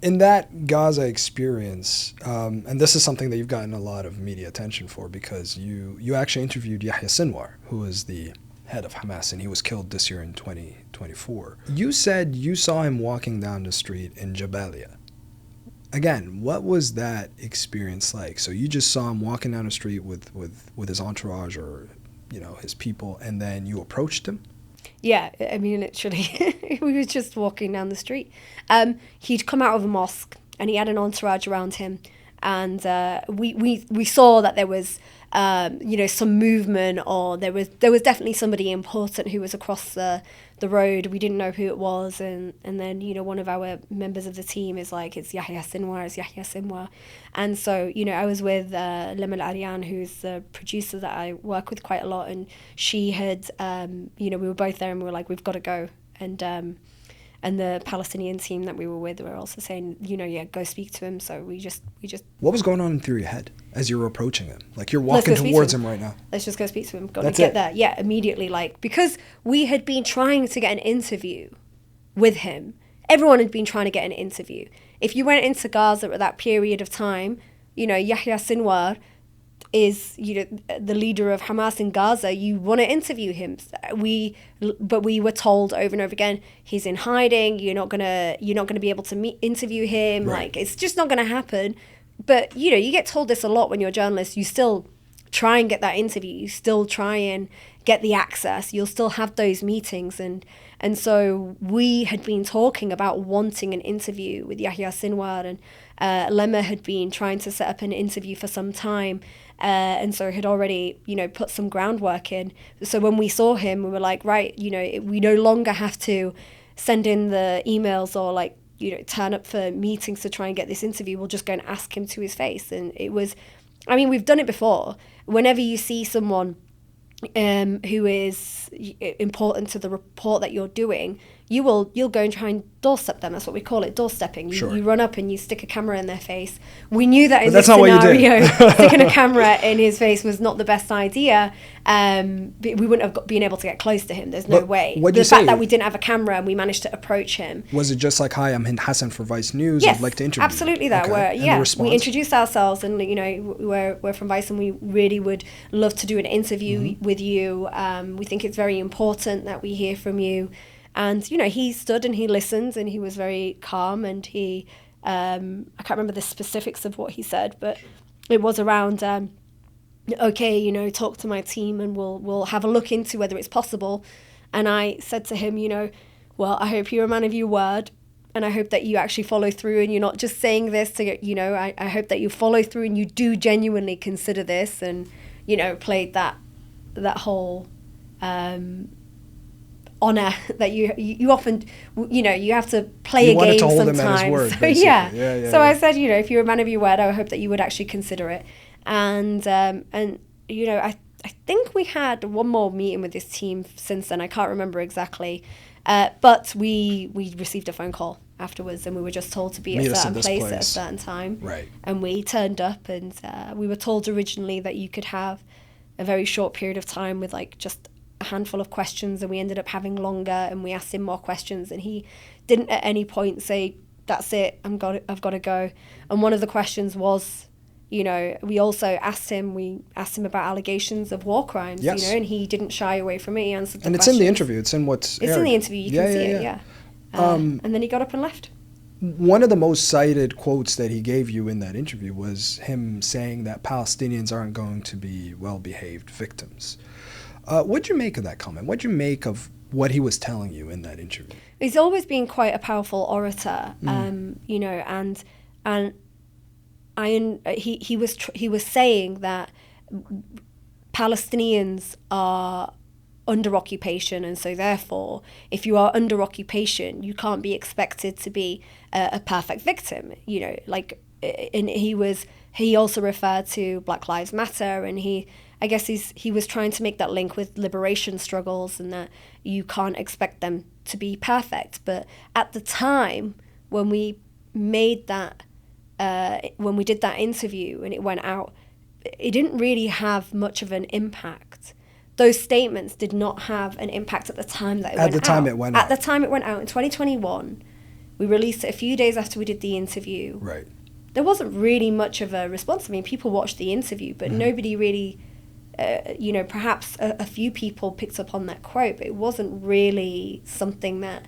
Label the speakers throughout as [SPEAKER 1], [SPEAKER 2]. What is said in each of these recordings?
[SPEAKER 1] In that Gaza experience, and this is something that you've gotten a lot of media attention for because you actually interviewed Yahya Sinwar, who is the head of Hamas, and he was killed this year in 2024. You said you saw him walking down the street in Jabalia. Again, what was that experience like? So you just saw him walking down the street with his entourage or, his people, and then you approached him?
[SPEAKER 2] Yeah, I mean, literally, we were just walking down the street. He'd come out of a mosque and he had an entourage around him. And we saw that there was, some movement, or there was definitely somebody important who was across the road. We didn't know who it was. And then, one of our members of the team is like, it's Yahya Sinwar. And so, I was with Lema Al-Aryan, who's the producer that I work with quite a lot. And she had, we were both there and we were like, we've got to go. And the Palestinian team that we were with were also saying, go speak to him. So we just.
[SPEAKER 1] What was going on through your head as you were approaching him? Like, you're walking towards him right now.
[SPEAKER 2] Let's just go speak to him.
[SPEAKER 1] That's
[SPEAKER 2] get
[SPEAKER 1] it.
[SPEAKER 2] there. Yeah, immediately. Because we had been trying to get an interview with him. Everyone had been trying to get an interview. If you went into Gaza at that period of time, Yahya Sinwar is the leader of Hamas in Gaza. You want to interview him. But we were told over and over again, he's in hiding. You're not gonna be able to interview him.
[SPEAKER 1] Right.
[SPEAKER 2] Like, it's just not gonna happen. But you get told this a lot when you're a journalist. You still try and get that interview. You still try and get the access. You'll still have those meetings. And so we had been talking about wanting an interview with Yahya Sinwar, and Lema had been trying to set up an interview for some time. And so had already, put some groundwork in. So when we saw him, we were like, right, we no longer have to send in the emails or turn up for meetings to try and get this interview. We'll just go and ask him to his face. And it was, we've done it before. Whenever you see someone who is important to the report that you're doing, you'll go and try and doorstep them. That's what we call it, doorstepping.
[SPEAKER 1] Sure.
[SPEAKER 2] You run up and you stick a camera in their face. We knew that in
[SPEAKER 1] But
[SPEAKER 2] this
[SPEAKER 1] that's not what you
[SPEAKER 2] scenario,
[SPEAKER 1] did.
[SPEAKER 2] sticking a camera in his face was not the best idea. We wouldn't have been able to get close to him. There's no way.
[SPEAKER 1] What'd
[SPEAKER 2] The
[SPEAKER 1] you
[SPEAKER 2] fact
[SPEAKER 1] say?
[SPEAKER 2] that we didn't have a camera and we managed to approach him.
[SPEAKER 1] Was it just like, hi, I'm Hind Hassan for Vice News.
[SPEAKER 2] Yes,
[SPEAKER 1] I'd like to interview
[SPEAKER 2] absolutely
[SPEAKER 1] you.
[SPEAKER 2] that.
[SPEAKER 1] Okay.
[SPEAKER 2] We introduced ourselves and, we're from Vice and we really would love to do an interview with you. We think it's very important that we hear from you. And, he stood and he listened and he was very calm and he, I can't remember the specifics of what he said, but it was around, okay, talk to my team and we'll have a look into whether it's possible. And I said to him, well, I hope you're a man of your word. And I hope that you actually follow through and you're not just saying this to get, I hope that you follow through and you do genuinely consider this and, played that whole, honor that you often, you have to play a game sometimes. So, yeah. So I said, if you're a man of your word, I hope that you would actually consider it. And I think we had one more meeting with this team since then. I can't remember exactly. But we received a phone call afterwards and we were just told to be at a certain place at a certain time.
[SPEAKER 1] Right.
[SPEAKER 2] And we turned up and we were told originally that you could have a very short period of time with just a handful of questions, and we ended up having longer and we asked him more questions and he didn't at any point say, that's it, I've got to go. And one of the questions was, we also asked him about allegations of war crimes,
[SPEAKER 1] yes.
[SPEAKER 2] And he didn't shy away from it. He answered the
[SPEAKER 1] and it's
[SPEAKER 2] questions.
[SPEAKER 1] in the interview. It's in what's
[SPEAKER 2] It's
[SPEAKER 1] aired.
[SPEAKER 2] in the interview. You can see it, yeah. And then he got up and left.
[SPEAKER 1] One of the most cited quotes that he gave you in that interview was him saying that Palestinians aren't going to be well-behaved victims. What'd you make of that comment? What'd you make of what he was telling you in that interview?
[SPEAKER 2] He's always been quite a powerful orator, and he was saying that Palestinians are under occupation, and so therefore, if you are under occupation, you can't be expected to be a perfect victim. And he also referred to Black Lives Matter, and I guess he was trying to make that link with liberation struggles and that you can't expect them to be perfect. But at the time when we made that, when we did that interview and it went out, it didn't really have much of an impact. Those statements did not have an impact at the time that it went out.
[SPEAKER 1] At the time it went out.
[SPEAKER 2] At the time it went out in 2021, We released it a few days after we did the interview.
[SPEAKER 1] Right.
[SPEAKER 2] There wasn't really much of a response. I mean, people watched the interview, but nobody really, perhaps a few people picked up on that quote, but it wasn't really something that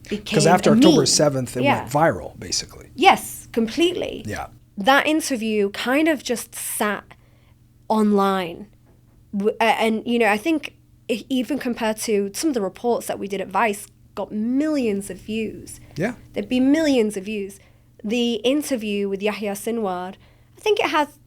[SPEAKER 2] became
[SPEAKER 1] Because after
[SPEAKER 2] a
[SPEAKER 1] October
[SPEAKER 2] meme.
[SPEAKER 1] 7th, it went viral, basically.
[SPEAKER 2] Yes, completely.
[SPEAKER 1] Yeah.
[SPEAKER 2] That interview kind of just sat online. And, I think even compared to some of the reports that we did at Vice, got millions of views.
[SPEAKER 1] Yeah.
[SPEAKER 2] There'd be millions of views. The interview with Yahya Sinwar, I think it has,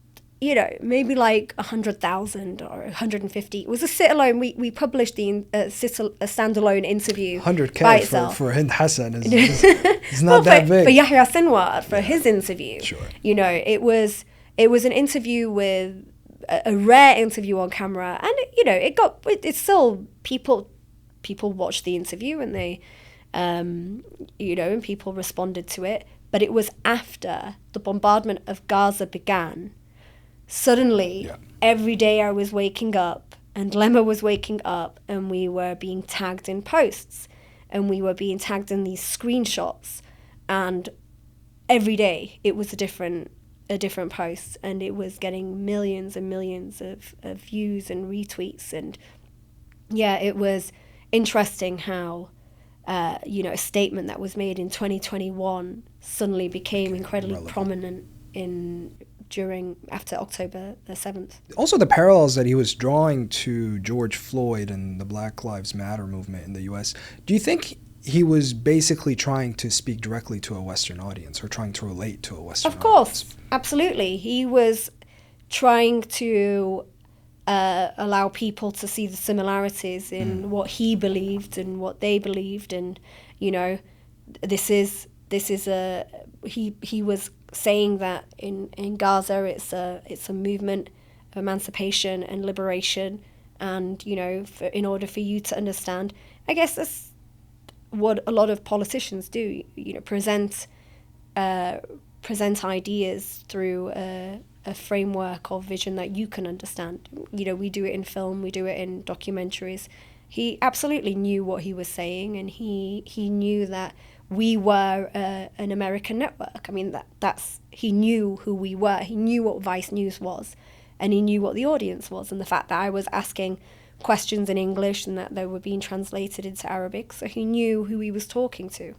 [SPEAKER 2] maybe like 100,000 or 150. It was a sit-alone. We published the a standalone interview
[SPEAKER 1] 100K
[SPEAKER 2] by itself.
[SPEAKER 1] for Hind Hassan is not that big.
[SPEAKER 2] For Yahya Sinwar, for his interview.
[SPEAKER 1] Sure.
[SPEAKER 2] It was an interview with a rare interview on camera, and it's still people watched the interview, and they and people responded to it, but it was after the bombardment of Gaza began. Suddenly, every day I was waking up, and Lemma was waking up, and we were being tagged in posts, and we were being tagged in these screenshots, and every day it was a different post, and it was getting millions and millions of views and retweets. And it was interesting how a statement that was made in 2021 suddenly became incredibly
[SPEAKER 1] relevant.
[SPEAKER 2] prominent after October the 7th.
[SPEAKER 1] Also, the parallels that he was drawing to George Floyd and the Black Lives Matter movement in the U.S. Do you think he was basically trying to speak directly to a Western audience, or trying to relate to a Western audience?
[SPEAKER 2] Of course, absolutely. He was trying to allow people to see the similarities in what he believed and what they believed, and he was saying that in Gaza it's a movement of emancipation and liberation, and in order for you to understand, I guess that's what a lot of politicians do, present ideas through a framework or vision that you can understand. We do it in film, we do it in documentaries. He absolutely knew what he was saying, and he knew that we were an American network. I mean, he knew who we were. He knew what Vice News was, and he knew what the audience was, and the fact that I was asking questions in English and that they were being translated into Arabic, so he knew who he was talking to.